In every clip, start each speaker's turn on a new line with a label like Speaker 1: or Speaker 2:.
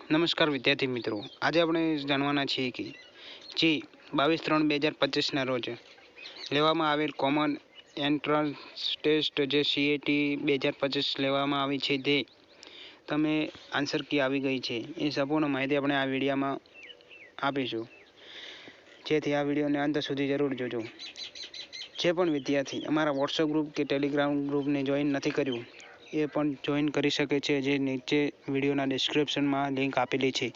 Speaker 1: નમસ્કાર વિદ્યાર્થી મિત્રો, આજે આપણે જાણવાના છીએ કે જે 22/3/2025ના રોજ લેવામાં આવેલ કોમન એન્ટ્રન્સ ટેસ્ટ જે CAT 2025 લેવામાં આવી છે તે તમે આન્સર કી આવી ગઈ છે એ સંપૂર્ણ માહિતી આપણે આ વિડીયોમાં આપીશું, જેથી આ વિડીયોને અંત સુધી જરૂર જોજો. જે પણ વિદ્યાર્થી અમારા વોટ્સઅપ ગ્રુપ કે ટેલિગ્રામ ગ્રુપને જોઈન નથી કર્યું એ પણ જોઈન કરી શકે છે, જે નીચે વિડીયોના ડિસ્ક્રિપ્શનમાં લિંક આપેલી છે.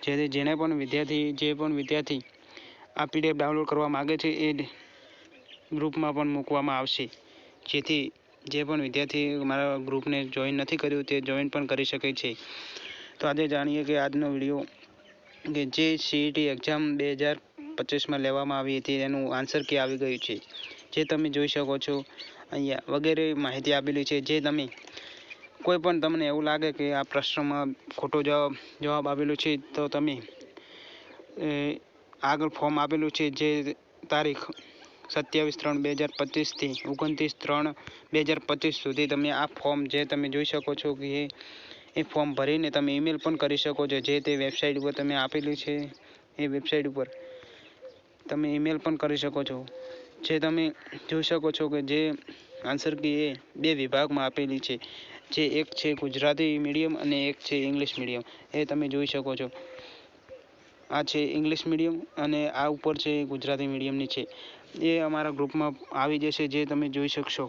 Speaker 1: જેથી જે પણ વિદ્યાર્થી આ PDF ડાઉનલોડ કરવા માગે છે એ ગ્રુપમાં પણ મૂકવામાં આવશે, જેથી જે પણ વિદ્યાર્થી મારા ગ્રુપને જોઈન નથી કર્યું તે જોઈન પણ કરી શકે છે. તો આજે જાણીએ કે આજનો વિડીયો કે જે CET એક્ઝામ 2025માં લેવામાં આવી હતી એનું આન્સર કી આવી ગયું છે, જે તમે જોઈ શકો છો અહીંયા વગેરે માહિતી આપેલી છે. જે તમે કોઈ પણ તમને એવું લાગે કે આ પ્રશ્નમાં ખોટો જવાબ આપેલો છે તો તમે આગળ ફોર્મ આપેલું છે, જે તારીખ 27/3/2025થી 29/3/2025 સુધી તમે આ ફોર્મ જે તમે જોઈ શકો છો કે એ ફોર્મ ભરીને તમે ઈમેલ પણ કરી શકો છો. જે તે વેબસાઇટ ઉપર તમે આપેલી છે એ વેબસાઇટ ઉપર તમે ઈમેલ પણ કરી શકો છો. જે તમે જોઈ શકો છો કે જે આન્સર કી એ બે વિભાગમાં આપેલી છે, જે એક છે ગુજરાતી મીડિયમ અને એક છે ઇંગ્લિશ મીડિયમ. એ તમે જોઈ શકો છો, આ છે ઇંગ્લિશ મીડિયમ અને આ ઉપર છે ગુજરાતી મીડિયમની છે. એ અમારા ગ્રુપમાં આવી જશે, જે તમે જોઈ શકશો.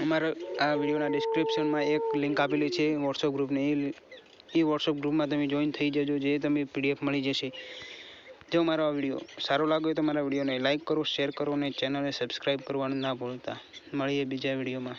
Speaker 1: અમારા આ વિડીયોના ડિસ્ક્રિપ્શનમાં એક લિંક આપેલી છે વોટ્સઅપ ગ્રુપની, એ વોટ્સઅપ ગ્રુપમાં તમે જોઈન થઈ જજો, જે તમે PDF મળી જશે. જો મારો આ વિડીયો સારો લાગ્યો તો મારા વિડીયોને લાઇક કરો, શેર કરો અને ચેનલને સબસ્ક્રાઈબ કરવાનું ના ભૂલતા. મળીએ બીજા વિડીયોમાં.